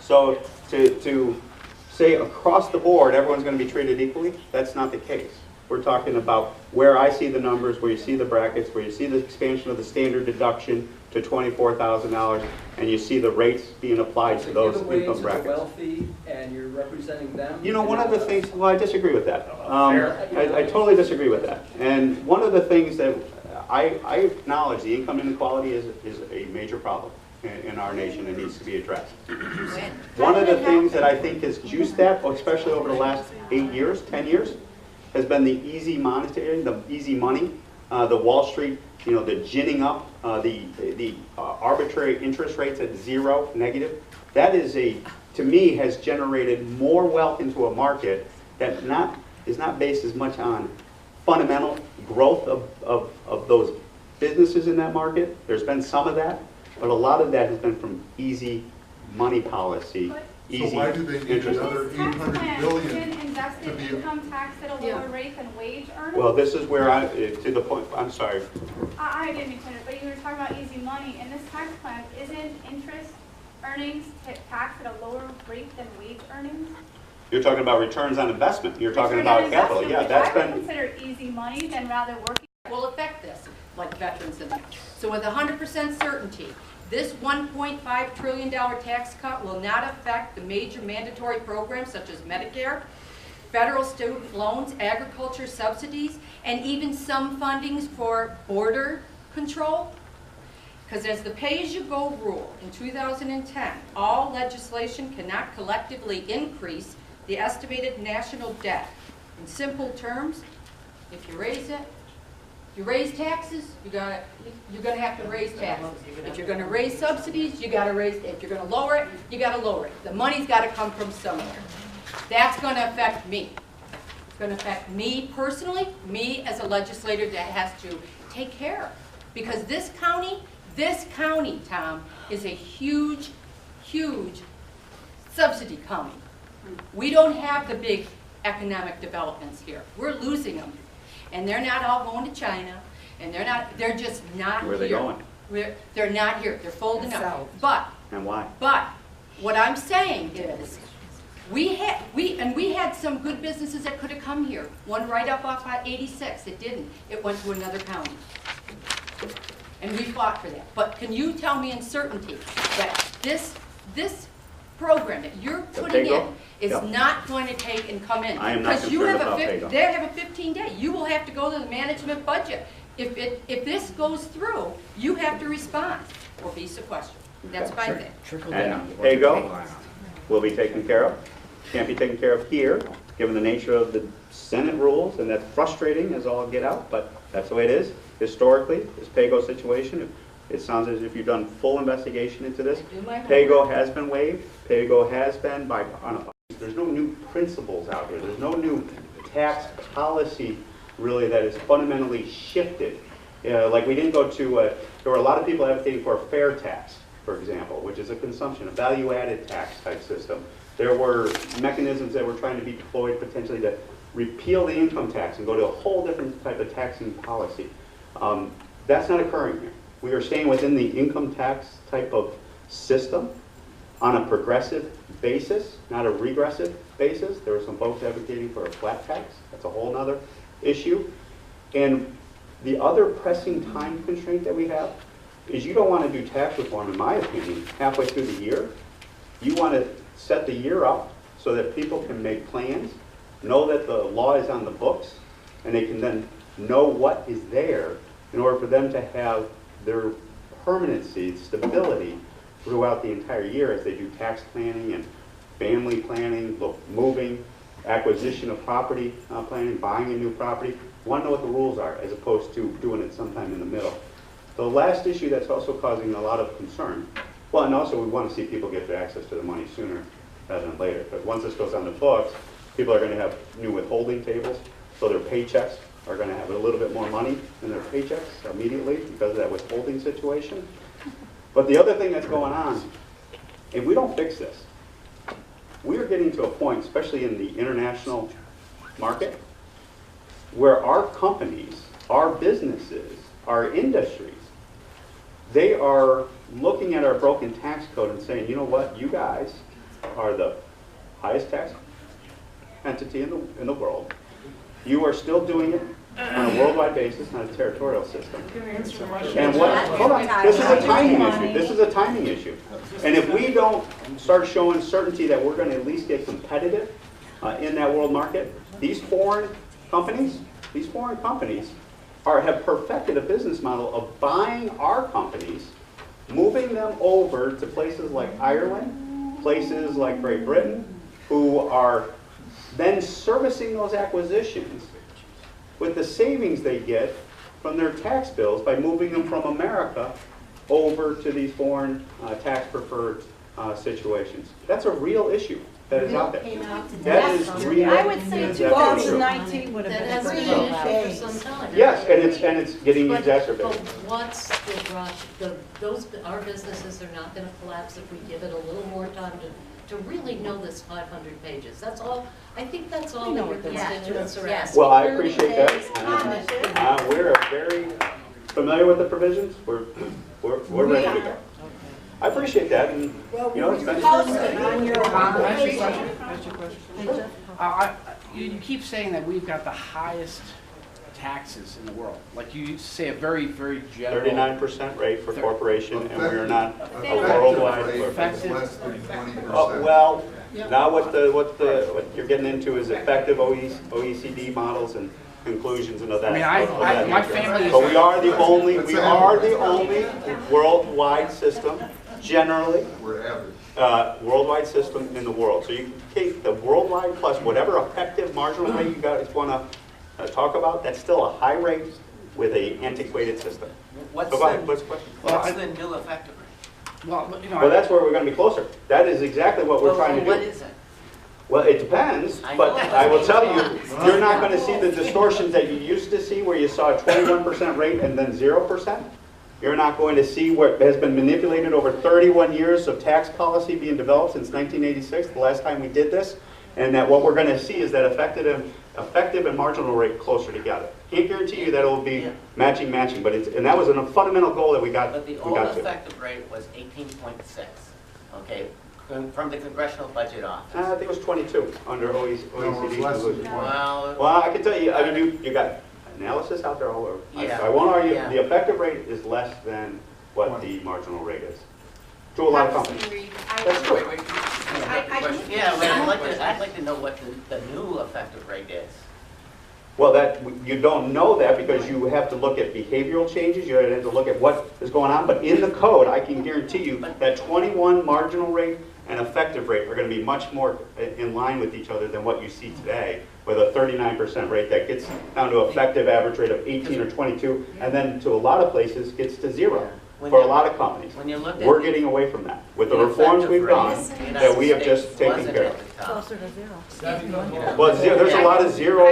So to say across the board everyone's going to be treated equally, that's not the case. We're talking about where I see the numbers, where you see the brackets, where you see the expansion of the standard deduction to $24,000, and you see the rates being applied to those income brackets. The wealthy, and you're representing them. You know, one of the things, well, I disagree with that. I totally disagree with that. And one of the things that I acknowledge, the income inequality is a major problem in our nation and needs to be addressed. One of the things that I think has juiced that, especially over the last 8 years, 10 years, has been the easy monetary, the easy money, the Wall Street, you know, the ginning up, the arbitrary interest rates at zero, negative. That is to me, has generated more wealth into a market that is not based as much on fundamental growth of those businesses in that market. There's been some of that, but a lot of that has been from easy money policy. So why do they need another $800 billion invest in income tax at a lower rate than wage earners? Well, this is where to the point, I'm sorry. I didn't mean to interrupt, but you were talking about easy money. In this tax plan, isn't interest earnings taxed at a lower rate than wage earnings? You're talking about returns on investment. You're talking about capital. Yeah, that's been. I would consider easy money than rather working. Will affect this, like veterans and that. So with 100% certainty, this $1.5 trillion tax cut will not affect the major mandatory programs such as Medicare, federal student loans, agriculture subsidies, and even some fundings for border control. Because as the pay-as-you-go rule in 2010, all legislation cannot collectively increase the estimated national debt. In simple terms, if you raise it, you raise taxes, you're gonna have to raise taxes. If you're gonna raise subsidies, you gotta raise. If you're gonna lower it, you gotta lower it. The money's got to come from somewhere. That's going to affect me. It's going to affect me personally, me as a legislator that has to take care of. Because this county, Tom, is a huge, huge subsidy county. We don't have the big economic developments here. We're losing them. And they're not all going to China, and they're just not here. Where are they going? They're not here. They're folding up. But and why? But what I'm saying is, we had some good businesses that could have come here. One right up off I-86. It didn't. It went to another county. And we fought for that. But can you tell me in certainty that this program that you're putting in is not going to take and come in? I am not concerned about pay-go. They have a 15-day. You will have to go to the management budget. If this goes through, you have to respond or be sequestered. That's my thing. And pay-go will be taken care of. Can't be taken care of here, given the nature of the Senate rules, and that's frustrating as all get out, but that's the way it is. Historically, this pay-go situation, it sounds as if you've done full investigation into this. Pay-go has been waived. Pay-go has been there's no new principles out here. There's no new tax policy really that is fundamentally shifted. Like we didn't go to, there were a lot of people advocating for a fair tax, for example, which is a consumption, a value-added tax type system. There were mechanisms that were trying to be deployed potentially to repeal the income tax and go to a whole different type of taxing policy. That's not occurring here. We are staying within the income tax type of system on a progressive basis, not a regressive basis. There were some folks advocating for a flat tax. That's a whole other issue. And the other pressing time constraint that we have is you don't want to do tax reform, in my opinion, halfway through the year. You want to set the year up so that people can make plans, know that the law is on the books, and they can then know what is there in order for them to have their permanency, stability throughout the entire year as they do tax planning and family planning, moving, acquisition of property planning, buying a new property. Want to know what the rules are as opposed to doing it sometime in the middle. The last issue that's also causing a lot of concern, well, and also we want to see people get access to the money sooner rather than later. But once this goes on the books, people are going to have new withholding tables, so their paychecks are going to have a little bit more money in their paychecks immediately because of that withholding situation. But the other thing that's going on, if we don't fix this, we are getting to a point, especially in the international market, where our companies, our businesses, our industries, they are looking at our broken tax code and saying, you know what, you guys are the highest tax entity in the world. You are still doing it on a worldwide basis, not a territorial system. And hold on, this is a timing issue. This is a timing issue. And if we don't start showing certainty that we're going to at least get competitive in that world market, these foreign companies have perfected a business model of buying our companies, moving them over to places like Ireland, places like Great Britain, who are then servicing those acquisitions with the savings they get from their tax bills by moving them from America over to these foreign tax-preferred situations. That's a real issue that is out there. That is real. I would say That's definitely true. 2019 would have That been has a been great an issue for phase. some time. Yes, and it's getting exacerbated. But what's the rush? Our businesses are not going to collapse if we give it a little more time to really know this 500 pages. That's all, I think that's all We know that your what the constituents are asking. Well, I appreciate that. We're very familiar with the provisions. We're ready to go. I appreciate that, and you know, it's been. You keep saying that we've got the highest taxes in the world. Like you say a very, very general. 39% rate for corporation, and we're not a Effective worldwide. rate is Effective. less than 20%. Oh, well, now what you're getting into is effective OECD models and conclusions and all that. I mean, of that my nature. family is. But we are the only worldwide system, generally, We're average. worldwide system in the world. So you can take the worldwide plus whatever effective marginal rate you guys want to talk about, that's still a high rate with a antiquated system. What's So go ahead, what's the question? What's the new effective rate? Well, you know. Well, that's where we're going to be closer. That is exactly what we're trying to do. What is it? Well, it depends, I but know. I will tell you, you're not going to see the distortions that you used to see where you saw a 21% rate and then 0%. You're not going to see what has been manipulated over 31 years of tax policy being developed since 1986, the last time we did this. And that what we're going to see is that effective and marginal rate closer together. Can't guarantee you that it'll be matching, but and that was a fundamental goal that we got But the old to. effective rate was 18.6, okay, from the Congressional Budget Office. I think it was 22 under OECD. No, it's less than 20. Well, I can tell you, I mean, you got analysis out there all over. Yeah. I won't argue, Yeah. the effective rate is less than what the marginal rate is. To a lot of companies. That's true. Yeah, but I'd like to know what the new effective rate is. Well, you don't know that because you have to look at behavioral changes, you have to look at what is going on, but in the code, I can guarantee you that 21 marginal rate and effective rate are going to be much more in line with each other than what you see today with a 39% rate that gets down to effective average rate of 18 or 22, and then to a lot of places gets to 0 for a lot of companies. When you looked at We're the- getting away from that with the the reforms effective we've rate done in the United that we have States just taken wasn't care at of. the top. Closer to zero. Well, there's a lot of zero